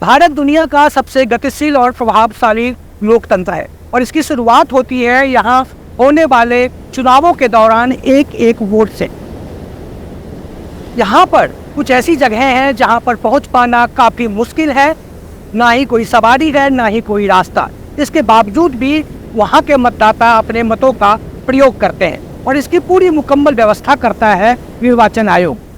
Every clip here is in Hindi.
भारत दुनिया का सबसे गतिशील और प्रभावशाली लोकतंत्र है और इसकी शुरुआत होती है यहाँ होने वाले चुनावों के दौरान एक एक वोट से। यहाँ पर कुछ ऐसी जगहें हैं जहाँ पर पहुँच पाना काफ़ी मुश्किल है, ना ही कोई सवारी है ना ही कोई रास्ता। इसके बावजूद भी वहाँ के मतदाता अपने मतों का प्रयोग करते हैं और इसकी पूरी मुकम्मल व्यवस्था करता है निर्वाचन आयोग।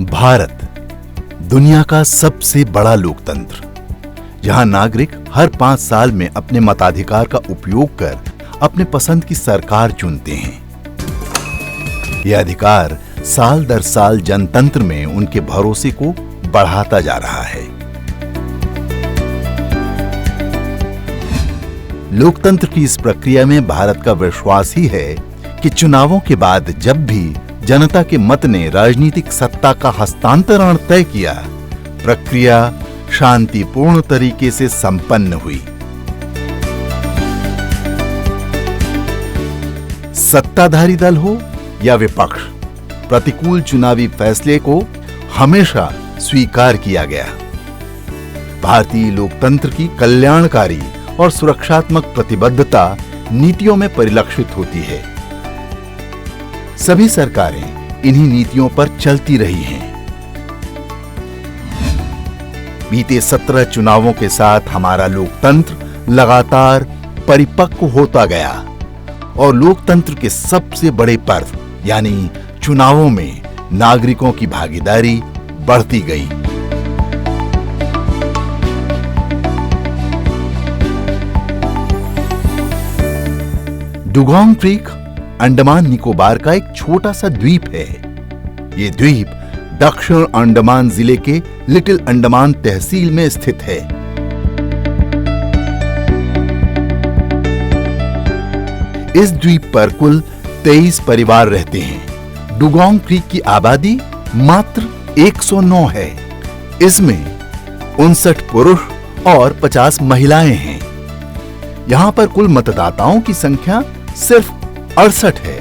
भारत दुनिया का सबसे बड़ा लोकतंत्र, जहां नागरिक हर 5 साल में अपने मताधिकार का उपयोग कर अपने पसंद की सरकार चुनते हैं। यह अधिकार साल दर साल जनतंत्र में उनके भरोसे को बढ़ाता जा रहा है। लोकतंत्र की इस प्रक्रिया में भारत का विश्वास ही है कि चुनावों के बाद जब भी जनता के मत ने राजनीतिक सत्ता का हस्तांतरण तय किया, प्रक्रिया शांतिपूर्ण तरीके से संपन्न हुई। सत्ताधारी दल हो या विपक्ष, प्रतिकूल चुनावी फैसले को हमेशा स्वीकार किया गया। भारतीय लोकतंत्र की कल्याणकारी और सुरक्षात्मक प्रतिबद्धता नीतियों में परिलक्षित होती है। सभी सरकारें इन्हीं नीतियों पर चलती रही हैं। बीते 17 चुनावों के साथ हमारा लोकतंत्र लगातार परिपक्व होता गया और लोकतंत्र के सबसे बड़े पर्व यानी चुनावों में नागरिकों की भागीदारी बढ़ती गई। डुगोंग क्रीक अंडमान निकोबार का एक छोटा सा द्वीप है। ये द्वीप दक्षिण अंडमान जिले के लिटिल अंडमान तहसील में स्थित है। इस द्वीप पर कुल 23 परिवार रहते हैं। डुगोंग क्रीक की आबादी मात्र 109 है। इसमें 59 पुरुष और 50 महिलाएं हैं। यहां पर कुल मतदाताओं की संख्या सिर्फ 68 है।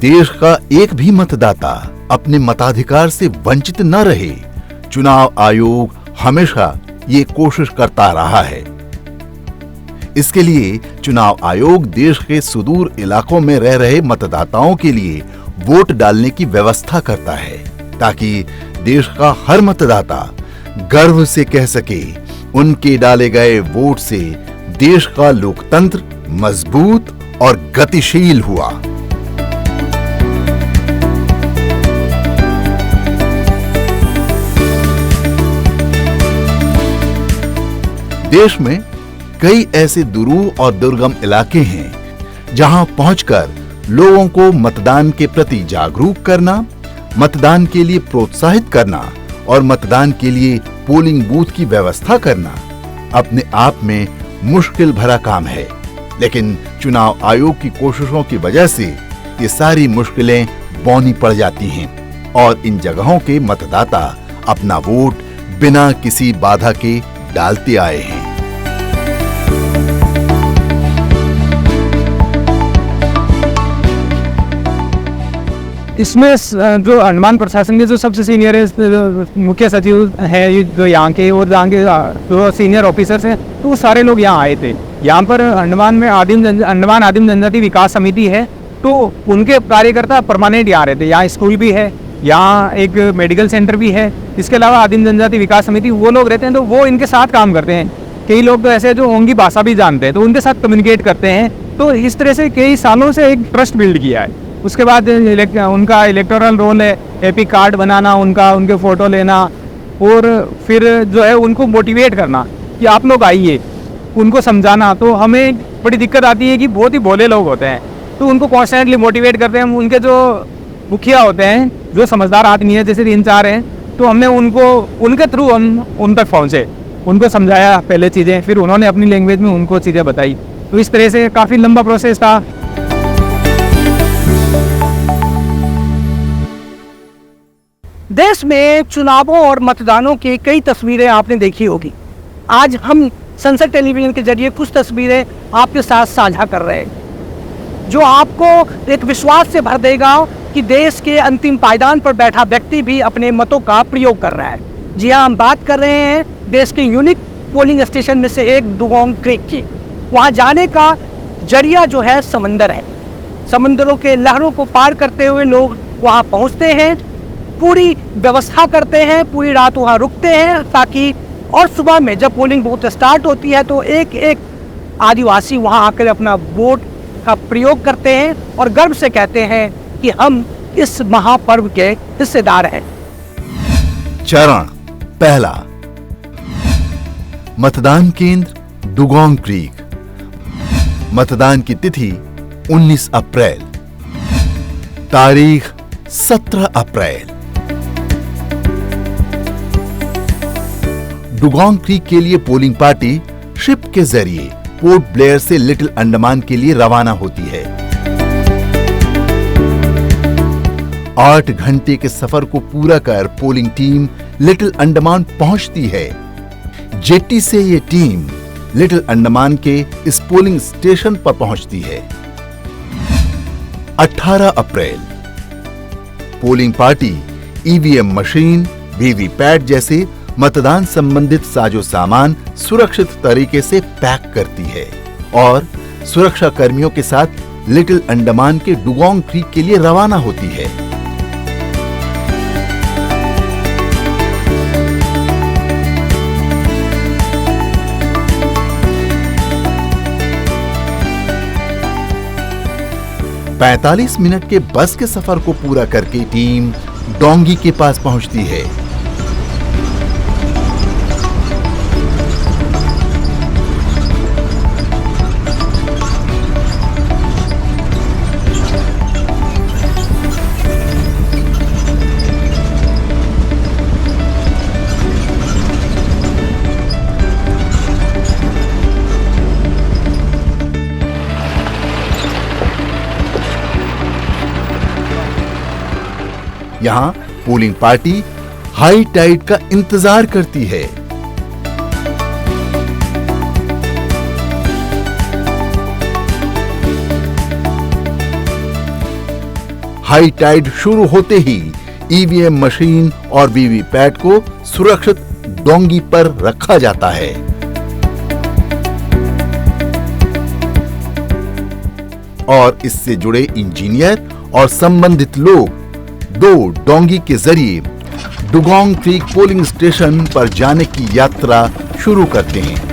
देश का एक भी मतदाता अपने मताधिकार से वंचित न रहे, चुनाव आयोग हमेशा ये कोशिश करता रहा है। इसके लिए चुनाव आयोग देश के सुदूर इलाकों में रह रहे मतदाताओं के लिए वोट डालने की व्यवस्था करता है, ताकि देश का हर मतदाता गर्व से कह सके उनके डाले गए वोट से देश का लोकतंत्र मजबूत और गतिशील हुआ। देश में कई ऐसे दुरूह और दुर्गम इलाके हैं जहां पहुंचकर लोगों को मतदान के प्रति जागरूक करना, मतदान के लिए प्रोत्साहित करना और मतदान के लिए पोलिंग बूथ की व्यवस्था करना अपने आप में मुश्किल भरा काम है। लेकिन चुनाव आयोग की कोशिशों की वजह से ये सारी मुश्किलें बौनी पड़ जाती हैं और इन जगहों के मतदाता अपना वोट बिना किसी बाधा के डालते आए हैं। इसमें जो अंडमान प्रशासन के जो सबसे सीनियर है, मुख्य सचिव है जो यहाँ के, और यहाँ के जो सीनियर ऑफिसर्स हैं, तो वो सारे लोग यहाँ आए थे। यहाँ पर अंडमान में अंडमान आदिम जनजाति विकास समिति है, तो उनके कार्यकर्ता परमानेंट यहाँ रहते। यहाँ स्कूल भी है, यहाँ एक मेडिकल सेंटर भी है। इसके अलावा आदिम जनजाति विकास समिति वो लोग रहते हैं, तो वो इनके साथ काम करते हैं। कई लोग तो ऐसे जो ओंगी भाषा भी जानते हैं, तो उनके साथ कम्युनिकेट करते हैं। तो इस तरह से कई सालों से एक ट्रस्ट बिल्ड किया है। उसके बाद उनका इलेक्टोरल रोल है एपी कार्ड बनाना, उनके फ़ोटो लेना, और फिर जो है उनको मोटिवेट करना कि आप लोग आइए, उनको समझाना। तो हमें बड़ी दिक्कत आती है कि बहुत ही भोले लोग होते हैं, तो उनको कॉन्स्टेंटली मोटिवेट करते हैं। उनके जो मुखिया होते हैं, जो समझदार आदमी है, जैसे 3-4 हैं, तो हमने उनके थ्रू उन तक पहुँचे, उनको समझाया पहले चीज़ें, फिर उन्होंने अपनी लैंग्वेज में उनको चीज़ें बताई। तो इस तरह से काफ़ी लंबा प्रोसेस था। देश में चुनावों और मतदानों की कई तस्वीरें आपने देखी होगी। आज हम संसद टेलीविजन के जरिए कुछ तस्वीरें आपके साथ साझा कर रहे हैं, जो आपको एक विश्वास से भर देगा कि देश के अंतिम पायदान पर बैठा व्यक्ति भी अपने मतों का प्रयोग कर रहा है। जी हाँ, हम बात कर रहे हैं देश के यूनिक पोलिंग स्टेशन में से एक डुगोंग क्रीक की। वहाँ जाने का जरिया जो है समंदर है। समंदरों के लहरों को पार करते हुए लोग वहाँ पहुँचते हैं, पूरी व्यवस्था करते हैं, पूरी रात वहाँ रुकते हैं ताकि, और सुबह में जब पोलिंग बूथ स्टार्ट होती है तो एक एक आदिवासी वहाँ आकर अपना वोट का प्रयोग करते हैं और गर्व से कहते हैं कि हम इस महापर्व के हिस्सेदार हैं। चरण पहला, मतदान केंद्र डुगोंग क्रीक। मतदान की तिथि 19 अप्रैल, तारीख 17 अप्रैल। डुगोंग क्रीक के लिए पोलिंग पार्टी शिप के जरिए पोर्ट ब्लेयर से लिटिल अंडमान के लिए रवाना होती है। 8 घंटे के सफर को पूरा कर पोलिंग टीम लिटिल अंडमान पहुंचती है। जेट्टी से ये टीम लिटिल अंडमान के इस पोलिंग स्टेशन पर पहुंचती है। 18 अप्रैल, polling party EVM machine, VVPAT जैसे मतदान संबंधित साजो सामान सुरक्षित तरीके से पैक करती है और सुरक्षा कर्मियों के साथ लिटिल अंडमान के डुगोंग क्रीक के लिए रवाना होती है। पैंतालीस मिनट के बस के सफर को पूरा करके टीम डोंगी के पास पहुंचती है। यहां पोलिंग पार्टी हाई टाइड का इंतजार करती है। हाई टाइड शुरू होते ही ईवीएम मशीन और वीवीपैट को सुरक्षित डोंगी पर रखा जाता है। और इससे जुड़े इंजीनियर और संबंधित लोग 2 डोंगी के जरिए डुगोंग क्रीक पोलिंग स्टेशन पर जाने की यात्रा शुरू करते हैं।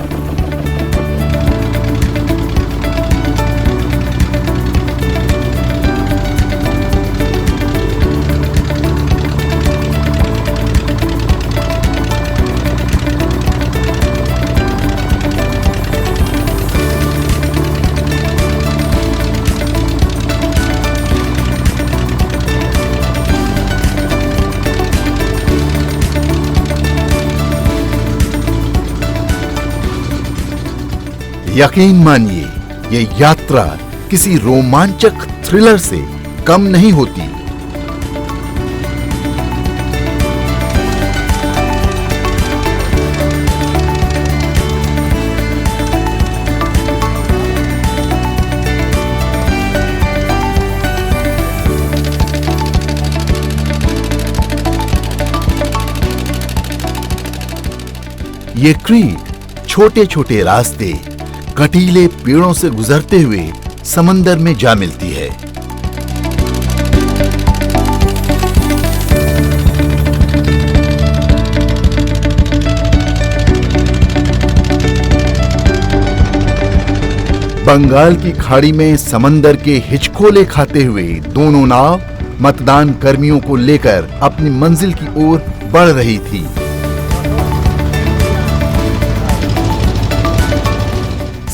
यकीन मानिए, ये यात्रा किसी रोमांचक थ्रिलर से कम नहीं होती। ये क्रीक छोटे छोटे रास्ते कटीले पेड़ों से गुजरते हुए समंदर में जा मिलती है। बंगाल की खाड़ी में समंदर के हिचकोले खाते हुए दोनों नाव मतदान कर्मियों को लेकर अपनी मंजिल की ओर बढ़ रही थी।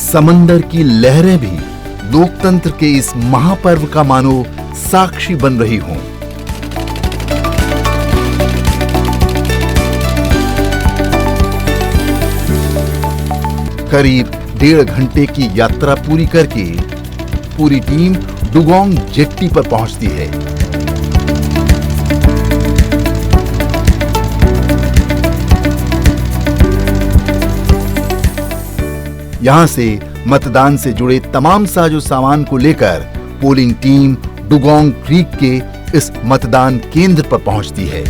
समंदर की लहरें भी लोकतंत्र के इस महापर्व का मानो साक्षी बन रही हों। करीब 1.5 घंटे की यात्रा पूरी करके पूरी टीम डुगोंग जेट्टी पर पहुंचती है। यहां से मतदान से जुड़े तमाम साजो सामान को लेकर पोलिंग टीम डुगोंग क्रीक के इस मतदान केंद्र पर पहुंचती है।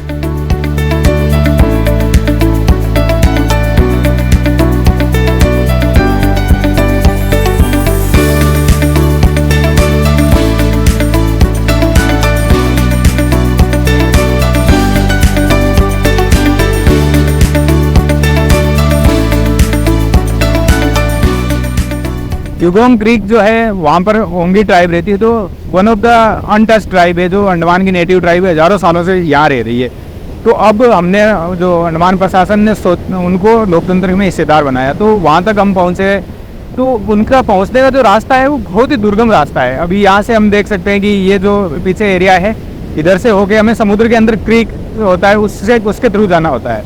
युगोंग क्रीक जो है वहाँ पर ओंगी ट्राइब रहती है, तो one of the untouched tribe है, जो अंडमान की नेटिव ट्राइब है, हज़ारों सालों से यहाँ रह रही है। तो अब हमने जो अंडमान प्रशासन ने उनको लोकतंत्र में हिस्सेदार बनाया, तो वहाँ तक हम पहुँचे। तो उनका पहुँचने का जो रास्ता है वो बहुत ही दुर्गम रास्ता है। अभी यहाँ से हम देख सकते हैं कि ये जो पीछे एरिया है, इधर से होके हमें समुद्र के अंदर क्रीक होता है, उसके थ्रू जाना होता है।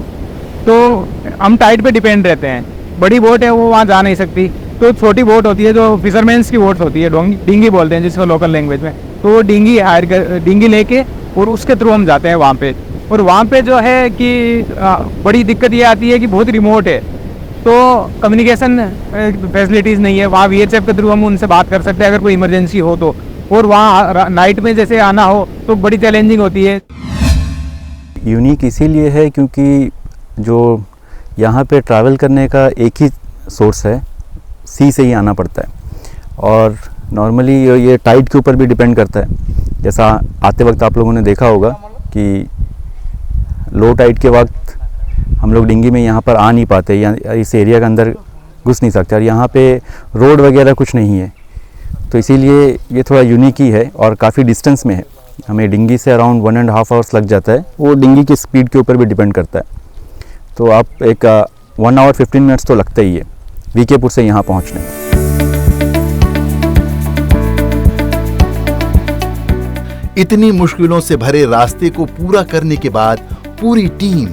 तो हम टाइड पे डिपेंड रहते हैं। बड़ी बोट है वो वहाँ जा नहीं सकती, तो छोटी बोट होती है जो फिशरमैन्स की बोट होती है, डिंगी बोलते हैं जिसको लोकल लैंग्वेज में। तो वो डिंगी लेके और उसके थ्रू हम जाते हैं वहाँ पे। और वहाँ पे जो है कि बड़ी दिक्कत ये आती है कि बहुत रिमोट है, तो कम्युनिकेशन फैसिलिटीज़ नहीं है। वहाँ VHF के थ्रू हम उनसे बात कर सकते हैं अगर कोई इमरजेंसी हो तो। और वहाँ नाइट में जैसे आना हो तो बड़ी चैलेंजिंग होती है। यूनिक इसीलिए है क्योंकि जो यहाँ पे ट्रैवल करने का एक ही सोर्स है, सी से ही आना पड़ता है। और नॉर्मली ये टाइड के ऊपर भी डिपेंड करता है। जैसा आते वक्त आप लोगों ने देखा होगा कि लो टाइड के वक्त हम लोग डिंगी में यहाँ पर आ नहीं पाते या इस एरिया के अंदर घुस नहीं सकते, और यहाँ पे रोड वगैरह कुछ नहीं है। तो इसीलिए ये थोड़ा यूनिक ही है और काफ़ी डिस्टेंस में है। हमें डिंगी से अराउंड 1.5 आवर्स लग जाता है। वो डिंगी की स्पीड के ऊपर भी डिपेंड करता है। तो आप एक 1 आवर 15 मिनट्स तो लगता ही है वीकेपुर से यहाँ पहुँचने में। इतनी मुश्किलों से भरे रास्ते को पूरा करने के बाद पूरी टीम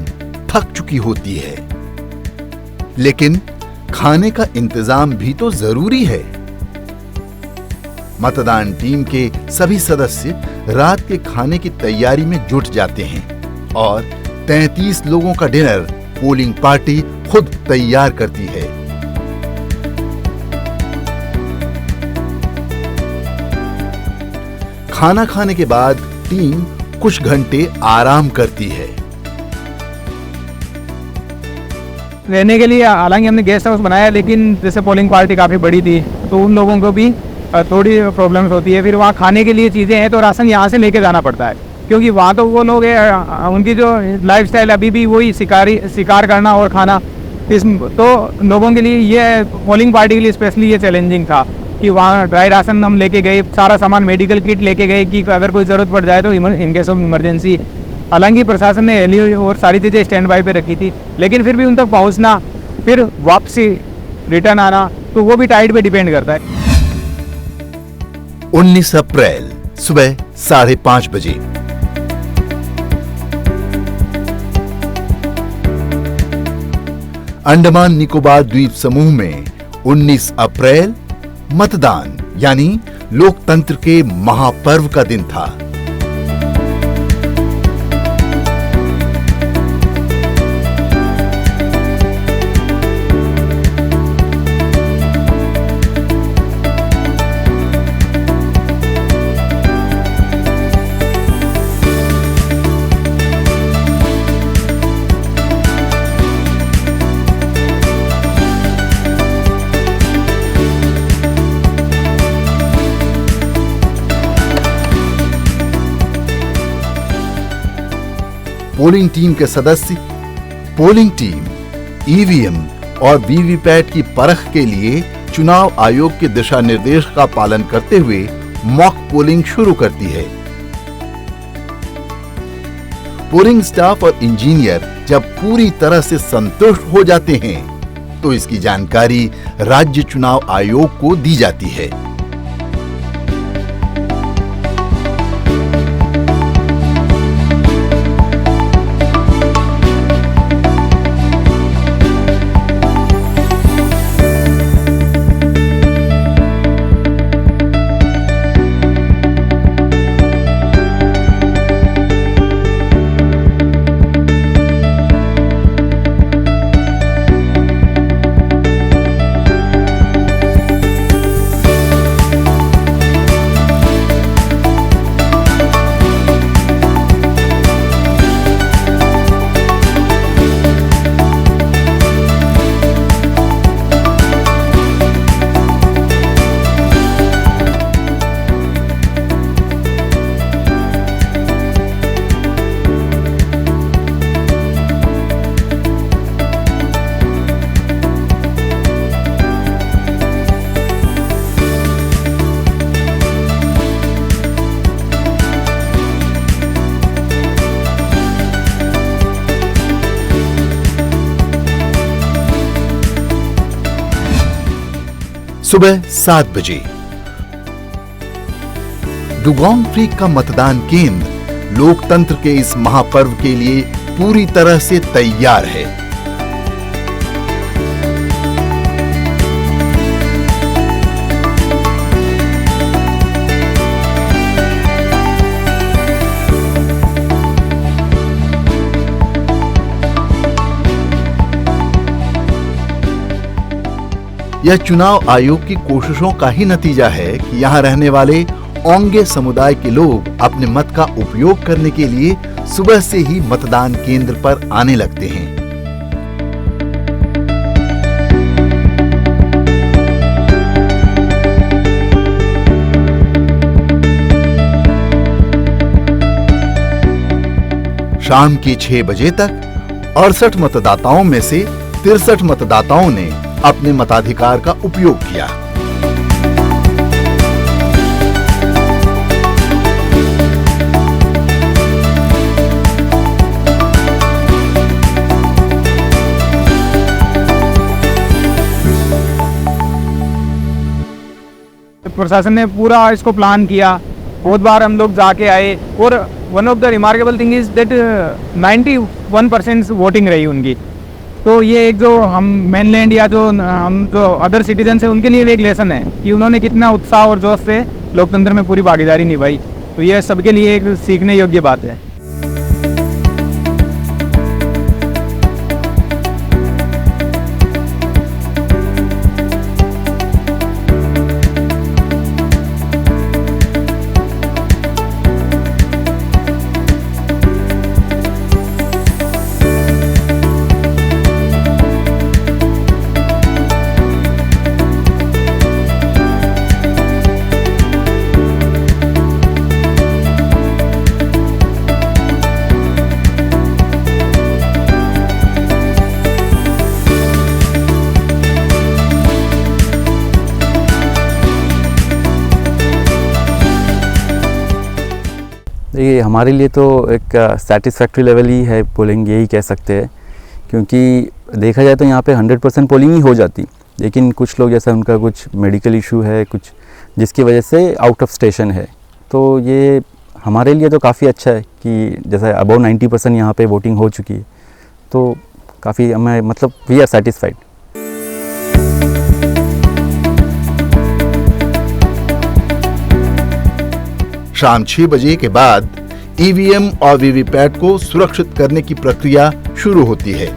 थक चुकी होती है, लेकिन खाने का इंतजाम भी तो जरूरी है। मतदान टीम के सभी सदस्य रात के खाने की तैयारी में जुट जाते हैं और 33 लोगों का डिनर पोलिंग पार्टी खुद तैयार करती है। खाना खाने के बाद टीम कुछ घंटे आराम करती है। रहने के लिए हालांकि हमने गेस्ट हाउस बनाया, लेकिन जैसे पोलिंग पार्टी काफ़ी बड़ी थी तो उन लोगों को भी थोड़ी प्रॉब्लम्स होती है। फिर वहाँ खाने के लिए चीज़ें हैं तो राशन यहाँ से लेके जाना पड़ता है, क्योंकि वहाँ तो वो लोग उनकी जो लाइफस्टाइल अभी भी वही शिकार करना और खाना। तो लोगों के लिए ये पोलिंग पार्टी के लिए स्पेशली ये चैलेंजिंग था कि वहाँ ड्राई राशन हम लेके गए, सारा सामान मेडिकल किट लेके गए कि अगर कोई ज़रूरत पड़ जाए तो इन केस ऑफ इमरजेंसी। हालांकि प्रशासन ने हेली और सारी चीज़ें स्टैंड बाई पे रखी थी, लेकिन फिर भी उन तक पहुँचना, फिर वापसी रिटर्न आना, तो वो भी टाइड पे डिपेंड करता है। 19 अप्रैल सुबह 5:30 बजे अंडमान निकोबार द्वीप समूह में 19 अप्रैल मतदान यानी लोकतंत्र के महापर्व का दिन था। पोलिंग टीम के सदस्य पोलिंग टीम, ईवीएम और वीवीपैट की परख के लिए चुनाव आयोग के दिशा निर्देश का पालन करते हुए मॉक पोलिंग शुरू करती है। पोलिंग स्टाफ और इंजीनियर जब पूरी तरह से संतुष्ट हो जाते हैं तो इसकी जानकारी राज्य चुनाव आयोग को दी जाती है। सुबह 7 बजे। डुगोंग क्रीक का मतदान केंद्र लोकतंत्र के इस महापर्व के लिए पूरी तरह से तैयार है। यह चुनाव आयोग की कोशिशों का ही नतीजा है कि यहां रहने वाले ओंगे समुदाय के लोग अपने मत का उपयोग करने के लिए सुबह से ही मतदान केंद्र पर आने लगते हैं। शाम के 6 बजे तक 68 मतदाताओं में से 63 मतदाताओं ने अपने मताधिकार का उपयोग किया। प्रशासन ने पूरा इसको प्लान किया, बहुत बार हम लोग जाके आए और one of the remarkable thing is that 91% voting रही उनकी। तो ये एक जो हम मेनलैंड या जो हम जो अदर सिटीजन है उनके लिए भी एक लेसन है कि उन्होंने कितना उत्साह और जोश से लोकतंत्र में पूरी भागीदारी निभाई। तो ये सबके लिए एक सीखने योग्य बात है। ये हमारे लिए तो एक सेटिस्फैक्ट्री लेवल ही है, पोलिंग यही कह सकते हैं, क्योंकि देखा जाए तो यहाँ पे 100% पोलिंग ही हो जाती, लेकिन कुछ लोग जैसा उनका कुछ मेडिकल इशू है, कुछ जिसकी वजह से आउट ऑफ स्टेशन है। तो ये हमारे लिए तो काफ़ी अच्छा है कि जैसा अबाउ 90% यहाँ पे वोटिंग हो चुकी है, तो काफ़ी हमें मतलब वी आर सेटिस्फाइड। शाम 6 बजे के बाद ईवीएम और वीवीपैट को सुरक्षित करने की प्रक्रिया शुरू होती है।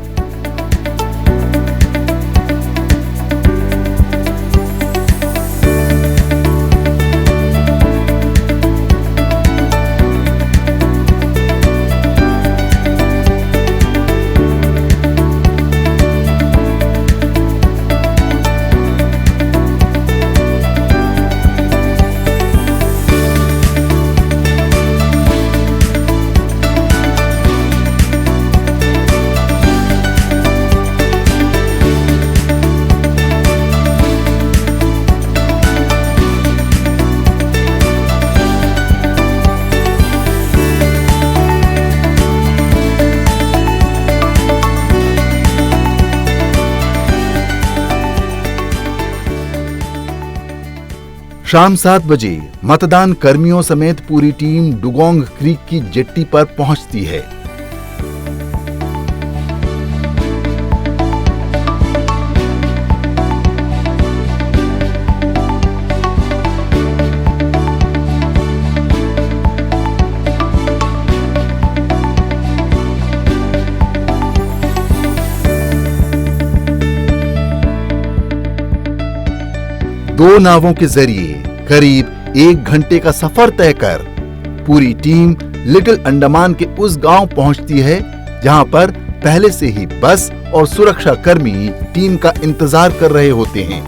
शाम 7 बजे मतदान कर्मियों समेत पूरी टीम डुगोंग क्रीक की जेट्टी पर पहुंचती है। दो नावों के जरिए करीब 1 घंटे का सफर तय कर पूरी टीम लिटिल अंडमान के उस गांव पहुंचती है जहां पर पहले से ही बस और सुरक्षा कर्मी टीम का इंतजार कर रहे होते हैं।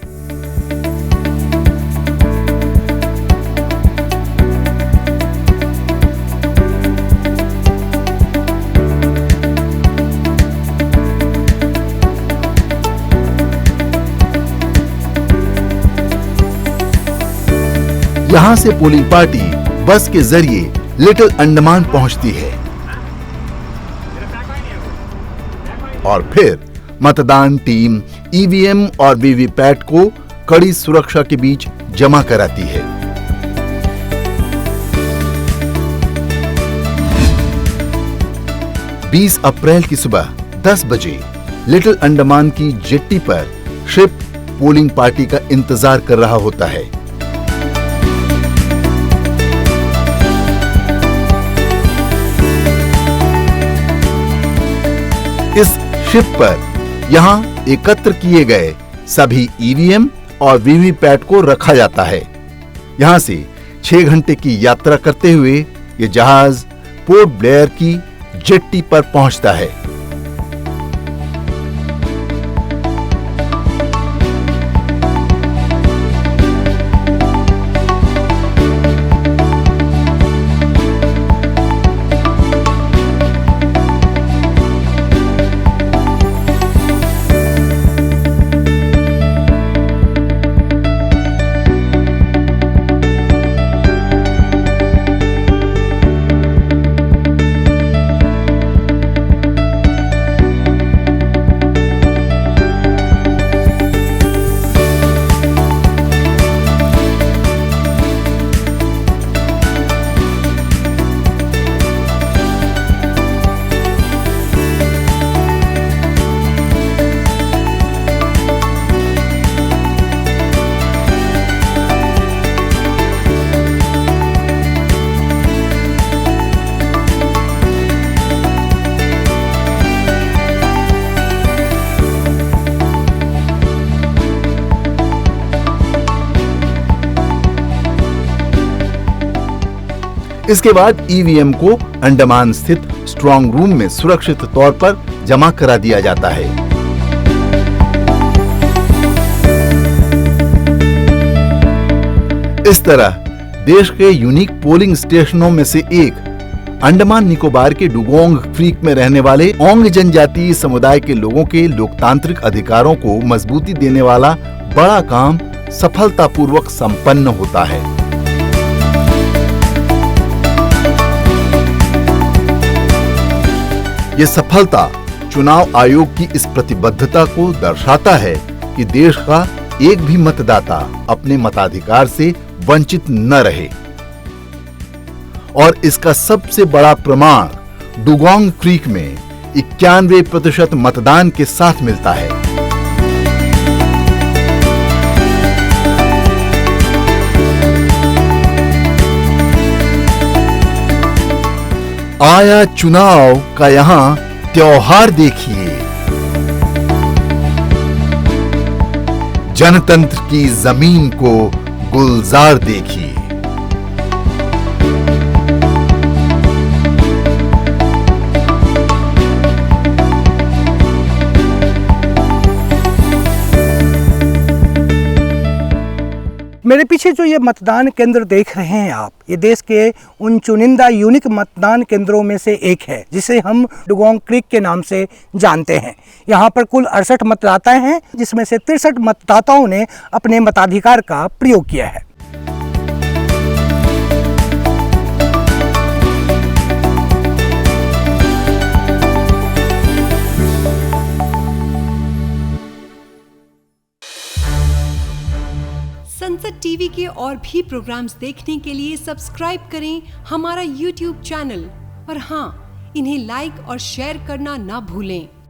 यहां से पोलिंग पार्टी बस के जरिए लिटिल अंडमान पहुंचती है और फिर मतदान टीम ईवीएम और वीवीपैट को कड़ी सुरक्षा के बीच जमा कराती है। बीस अप्रैल की सुबह 10 बजे लिटिल अंडमान की जेट्टी पर शिप पोलिंग पार्टी का इंतजार कर रहा होता है। इस शिप पर यहां एकत्र किए गए सभी ईवीएम और वीवीपैट को रखा जाता है। यहां से 6 घंटे की यात्रा करते हुए ये जहाज पोर्ट ब्लेयर की जेट्टी पर पहुंचता है। इसके बाद ईवीएम को अंडमान स्थित स्ट्रांग रूम में सुरक्षित तौर पर जमा करा दिया जाता है। इस तरह देश के यूनिक पोलिंग स्टेशनों में से एक अंडमान निकोबार के डुगोंग क्रीक में रहने वाले ओंग जनजातीय समुदाय के लोगों के लोकतांत्रिक अधिकारों को मजबूती देने वाला बड़ा काम सफलतापूर्वक संपन्न होता है। ये सफलता चुनाव आयोग की इस प्रतिबद्धता को दर्शाता है कि देश का एक भी मतदाता अपने मताधिकार से वंचित न रहे। और इसका सबसे बड़ा प्रमाण डुगोंग क्रीक में 91% मतदान के साथ मिलता है। आया चुनाव का यहां त्योहार देखिए, जनतंत्र की जमीन को गुलजार देखिए। मेरे पीछे जो ये मतदान केंद्र देख रहे हैं आप, ये देश के उन चुनिंदा यूनिक मतदान केंद्रों में से एक है जिसे हम डुगोंग क्रीक के नाम से जानते हैं। यहाँ पर कुल 68 मतदाता हैं, जिसमें से 63 मतदाताओं ने अपने मताधिकार का प्रयोग किया है। संसद टीवी के और भी प्रोग्राम्स देखने के लिए सब्सक्राइब करें हमारा YouTube चैनल और हाँ, इन्हें लाइक और शेयर करना ना भूलें।